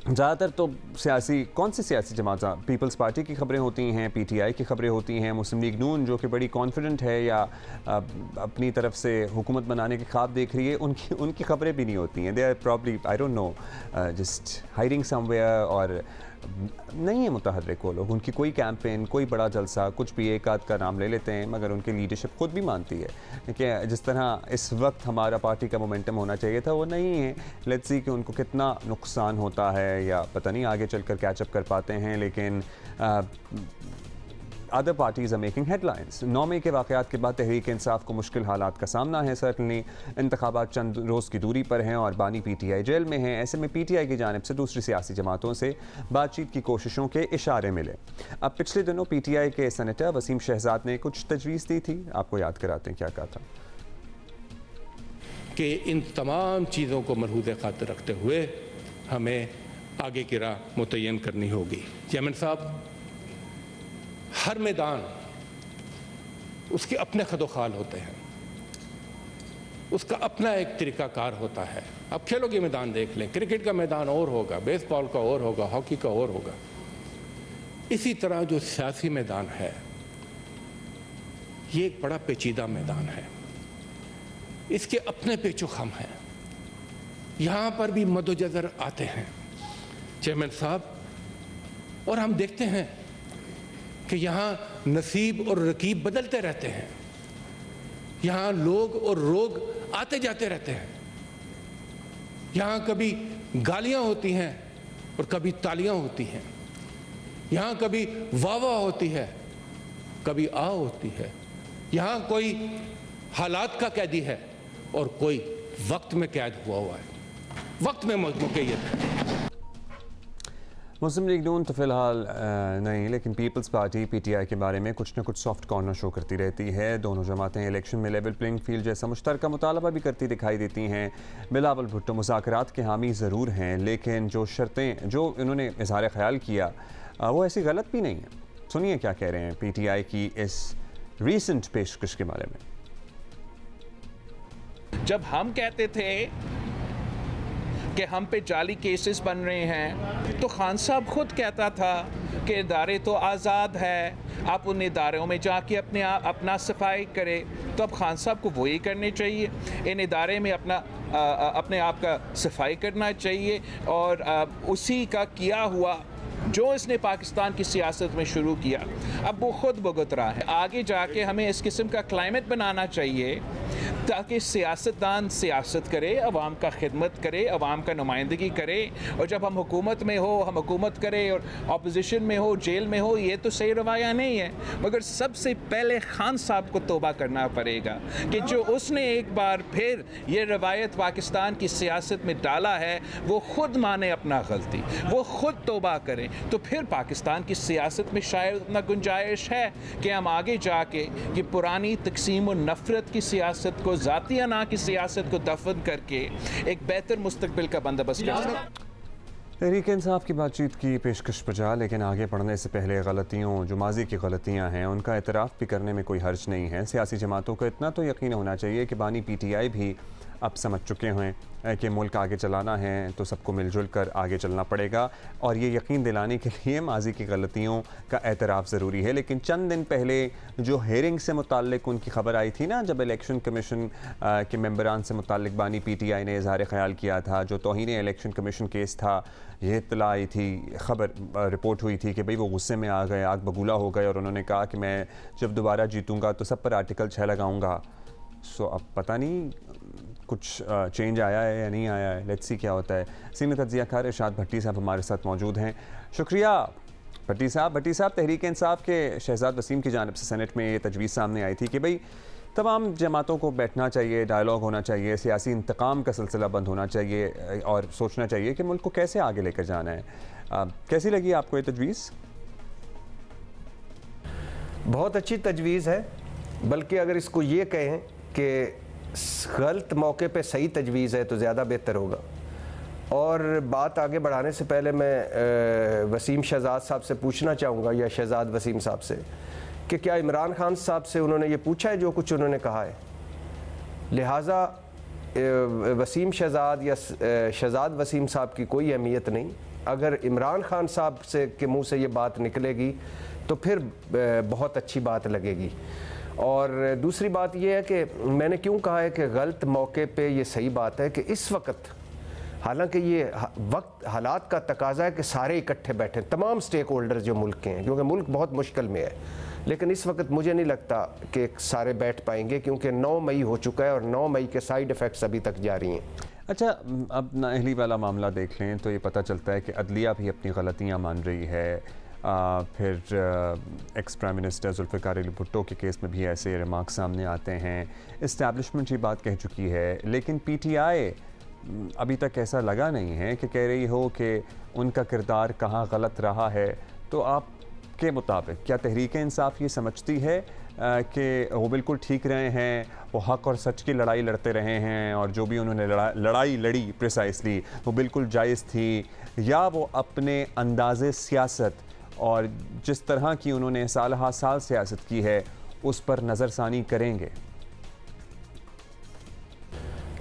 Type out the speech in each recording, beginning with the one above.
ज़्यादातर तो कौन सी सियासी जमात, पीपल्स पार्टी की खबरें होती हैं, पीटीआई की खबरें होती हैं, मुस्लिम लीग नून जो कि बड़ी कॉन्फिडेंट है या अपनी तरफ से हुकूमत बनाने के ख्वाब देख रही है, उनकी खबरें भी नहीं होती हैं। They are probably, I don't know, just hiding somewhere, और नहीं है मुतहर्रिक वो लोग। उनकी कोई कैंपेन, कोई बड़ा जलसा, कुछ भी एक आध का नाम ले लेते हैं, मगर उनकी लीडरशिप खुद भी मानती है कि जिस तरह इस वक्त हमारा पार्टी का मोमेंटम होना चाहिए था वो नहीं है। लेट्स सी कि उनको कितना नुकसान होता है या पता नहीं आगे चलकर कैचअप कर पाते हैं, लेकिन other parties are making headlines. 9 मई के वाक़यात के बाद तहरीक इंसाफ को मुश्किल हालात का सामना है। सर्टनली इंतखाबात चंद रोज़ की दूरी पर हैं और बानी पीटीआई जेल में हैं। ऐसे में पीटीआई की जानिब से दूसरी सियासी जमातों से बातचीत की कोशिशों के इशारे मिले। अब पिछले दिनों पीटीआई के सेनेटर वसीम शहजाद ने कुछ तजवीज़ दी थी, आपको याद कराते हैं क्या कहा था। कि इन तमाम चीज़ों को मलहूज़ खातिर रखते हुए हमें आगे की राह मुतय्यन करनी होगी। चेयरमैन साहब, हर मैदान उसके अपने खदोखाल होते हैं, उसका अपना एक तरीक़ाकार होता है। अब खेलों के मैदान देख लें, क्रिकेट का मैदान और होगा, बेसबॉल का और होगा, हॉकी का और होगा। इसी तरह जो सियासी मैदान है ये एक बड़ा पेचीदा मैदान है, इसके अपने पेचोखम हैं। यहाँ पर भी मद्दोजर आते हैं चेयरमैन साहब, और हम देखते हैं कि यहाँ नसीब और रकीब बदलते रहते हैं। यहाँ लोग और रोग आते जाते रहते हैं। यहाँ कभी गालियाँ होती हैं और कभी तालियाँ होती हैं। यहाँ कभी वाह वाह होती है, कभी आ होती है। यहाँ कोई हालात का कैदी है और कोई वक्त में कैद हुआ है, वक्त में मुक़य्यद है। मुस्लिम लीग नून तो फ़िलहाल नहीं, लेकिन पीपल्स पार्टी पीटीआई के बारे में कुछ न कुछ सॉफ्ट कॉर्नर शो करती रहती है। दोनों जमातें इलेक्शन में लेवल प्लेइंग फील्ड जैसा मुश्तरका मुतालबा भी करती दिखाई देती हैं। बिलावल भुट्टो मुज़ाकरात के हामी ज़रूर हैं, लेकिन जो शर्तें जो इन्होंने इज़हार ख्याल किया वो ऐसी गलत भी नहीं है। सुनिए क्या कह रहे हैं पीटीआई की इस रीसेंट पेशकश के बारे में। जब हम कहते थे कि हम पे जाली केसेस बन रहे हैं, तो खान साहब खुद कहता था कि इदारे तो आज़ाद है, आप उन इदारों में जाके अपना सफाई करें। तो अब खान साहब को वही करनी चाहिए, इन इदारे में अपने आप का सफाई करना चाहिए, और उसी का किया हुआ जो इसने पाकिस्तान की सियासत में शुरू किया अब वो खुद भुगत रहा है। आगे जाके हमें इस किस्म का क्लाइमेट बनाना चाहिए ताकि सियासतदान सियासत करे, अवाम का खिदमत करे, अवाम का नुमाइंदगी करे, और जब हम हुकूमत में हो हम हुकूमत करें, और अपोजिशन में हो जेल में हो, ये तो सही रवाया नहीं है। मगर सबसे पहले खान साहब को तौबा करना पड़ेगा कि जो उसने एक बार फिर ये रवायत पाकिस्तान की सियासत में डाला है वो खुद माने अपना गलती, वो खुद तौबा करें, तो फिर पाकिस्तान की सियासत में शायद इतना गुंजाइश है कि हम आगे जाके ये पुरानी तकसीम और नफ़रत की सियासत को, ज़ाती अना की सियासत को दफन करके एक बेहतर मुस्तकबिल का बंदोबस्त कर सकें। तहरीक इंसाफ की बातचीत की पेशकश बजा, लेकिन आगे बढ़ने से पहले गलतियों, जो माजी की गलतियां हैं, उनका एतराफ़ भी करने में कोई हर्ज नहीं है। सियासी जमातों को इतना तो यकीन होना चाहिए कि बानी पीटीआई भी अब समझ चुके हैं कि मुल्क आगे चलाना है तो सबको मिलजुल कर आगे चलना पड़ेगा, और ये यकीन दिलाने के लिए माजी की गलतियों का एतराफ़ ज़रूरी है। लेकिन चंद दिन पहले जो हेयरिंग से मुताल्लिक उनकी खबर आई थी ना, जब इलेक्शन कमीशन के मेंबरान से मुताल्लिक बानी पीटीआई ने इज़हार ख्याल किया था, जो तौहीन इलेक्शन कमीशन केस था, ये इत्तला आई थी, खबर रिपोर्ट हुई थी कि भाई वो गुस्से में आ गए, आग बबूला हो गए, और उन्होंने कहा कि मैं जब दोबारा जीतूँगा तो सब पर आर्टिकल 6 लगाऊँगा। सो अब पता नहीं कुछ चेंज आया है या नहीं आया है, लेट्स सी क्या होता है। सीनियर तज्ज़ियाकार इरशाद भट्टी साहब हमारे साथ मौजूद हैं। शुक्रिया भट्टी साहब, तहरीक इंसाफ के शहजाद वसीम की जानिब से सेनेट में ये तजवीज़ सामने आई थी कि भाई तमाम जमातों को बैठना चाहिए, डायलॉग होना चाहिए, सियासी इंतकाम का सिलसिला बंद होना चाहिए, और सोचना चाहिए कि मुल्क को कैसे आगे लेकर जाना है। कैसी लगी आपको ये तजवीज़? बहुत अच्छी तजवीज़ है, बल्कि अगर इसको ये कहें कि गलत मौके पे सही तजवीज़ है तो ज़्यादा बेहतर होगा। और बात आगे बढ़ाने से पहले मैं वसीम शहजाद साहब से पूछना चाहूँगा, या शहजाद वसीम साहब से, कि क्या इमरान खान साहब से उन्होंने ये पूछा है जो कुछ उन्होंने कहा है? लिहाजा वसीम शहजाद या शहजाद वसीम साहब की कोई अहमियत नहीं। अगर इमरान खान साहब से के मुंह से ये बात निकलेगी तो फिर बहुत अच्छी बात लगेगी। और दूसरी बात यह है कि मैंने क्यों कहा है कि गलत मौके पे ये सही बात है कि इस वक्त, हालांकि ये वक्त हालात का तकाजा है कि सारे इकट्ठे बैठे, तमाम स्टेक होल्डर जो मुल्क के हैं, क्योंकि मुल्क बहुत मुश्किल में है, लेकिन इस वक्त मुझे नहीं लगता कि सारे बैठ पाएंगे, क्योंकि 9 मई हो चुका है और 9 मई के साइड इफ़ेक्ट्स अभी तक जारी हैं। अच्छा, अब नाअहली वाला मामला देख लें तो ये पता चलता है कि अदलिया भी अपनी गलतियाँ मान रही है। फिर ex prime minister Zulfikar Ali Bhutto के केस में भी ऐसे रिमार्क सामने आते हैं। इस्टेब्लिशमेंट ये बात कह चुकी है, लेकिन PTI अभी तक ऐसा लगा नहीं है कि कह रही हो कि उनका किरदार कहाँ गलत रहा है। तो आपके मुताबिक क्या तहरीक इंसाफ ये समझती है कि वो बिल्कुल ठीक रहे हैं, वो हक़ और सच की लड़ाई लड़ते रहे हैं और जो भी उन्होंने लड़ाई लड़ी प्रिसाइसली वो बिल्कुल जायज़ थी, या वो अपने अंदाज़े सियासत और जिस तरह की उन्होंने साल हा साल सियासत की है उस पर नज़रसानी करेंगे?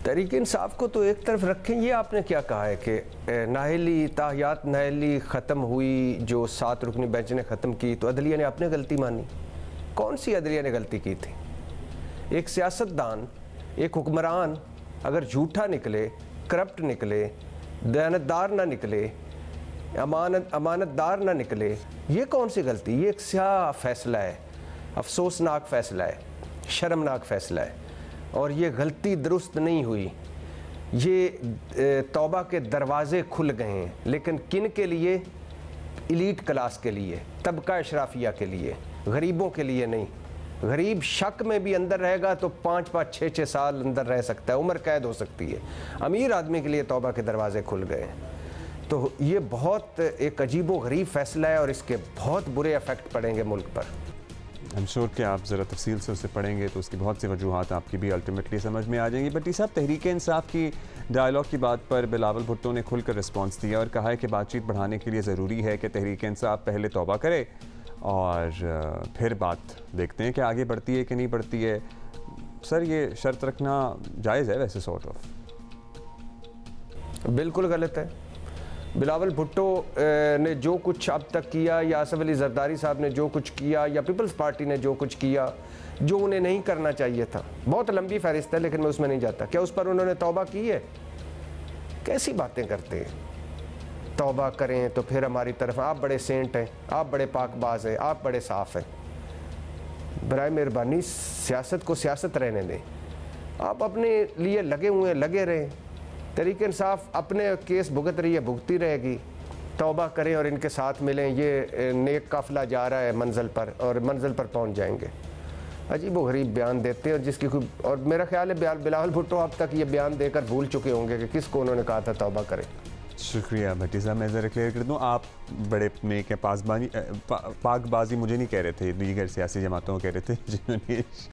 तहरीक इंसाफ को तो एक तरफ रखें। ये आपने क्या कहा है कि नाअहली ताहियात नाअहली ख़त्म हुई, जो 7 रुकनी बेंच ने ख़त्म की, तो अदलिया ने अपने गलती मानी। कौन सी अदलिया ने गलती की थी? एक सियासतदान, एक हुक्मरान अगर झूठा निकले, करप्ट निकले, दयानतदार ना निकले, अमानतदार ना निकले, ये कौन सी गलती? ये एक स्याह फैसला है, अफसोसनाक फ़ैसला है, शर्मनाक फ़ैसला है, और ये गलती दुरुस्त नहीं हुई। ये तौबा के दरवाज़े खुल गए हैं, लेकिन किन के लिए? इलीट क्लास के लिए, तबका अशराफिया के लिए, गरीबों के लिए नहीं। गरीब शक में भी अंदर रहेगा तो 5-5, 6-6 साल अंदर रह सकता है, उम्र कैद हो सकती है। अमीर आदमी के लिए तौबा के दरवाजे खुल गए हैं। तो ये बहुत एक अजीबो गरीब फ़ैसला है और इसके बहुत बुरे इफ़ेक्ट पड़ेंगे मुल्क पर। I'm sure कि आप ज़रा तफसील से उसे पढ़ेंगे तो उसकी बहुत सी वजूहात आपकी भी अल्टीमेटली समझ में आ जाएंगी। बट साहब, तहरीक इंसाफ की डायलॉग की बात पर बिलावल भुट्टो ने खुलकर रिस्पॉन्स दिया और कहा है कि बातचीत बढ़ाने के लिए ज़रूरी है कि तहरीक इंसाफ पहले तौबा करे और फिर बात देखते हैं कि आगे बढ़ती है कि नहीं बढ़ती है। सर, ये शर्त रखना जायज़ है वैसे? सॉर्ट ऑफ बिल्कुल गलत है। बिलावल भुट्टो ने जो कुछ अब तक किया, या आसिफ अली जरदारी साहब ने जो कुछ किया, या पीपल्स पार्टी ने जो कुछ किया, जो उन्हें नहीं करना चाहिए था, बहुत लंबी फहरिस्त है, लेकिन मैं उसमें नहीं जाता। क्या उस पर उन्होंने तौबा की है? कैसी बातें करते हैं? तौबा करें तो फिर हमारी तरफ, आप बड़े सेंट हैं, आप बड़े पाकबाज हैं, आप बड़े साफ़ हैं। बराए मेहरबानी सियासत को सियासत रहने दें। आप अपने लिए लगे हुए लगे रहें। तहरीक इंसाफ अपने केस भुगत रही है, भुगती रहेगी। तौबा करें और इनके साथ मिलें। ये नेक काफिला जा रहा है मंजिल पर, और मंजिल पर पहुंच जाएंगे। अजीब व गरीब बयान देते हैं, और जिसकी कोई, और मेरा ख्याल है बिलावल भुट्टो अब तक ये बयान देकर भूल चुके होंगे कि किसको उन्होंने कहा था तौबा करें। शुक्रिया भट्टी साहब। मैं ज़रा क्लियर कर दूँ, आप बड़े नेक हैं, पाकबाजी मुझे नहीं कह रहे थे, दीगर सियासी जमातों को कह रहे थे जिन्होंने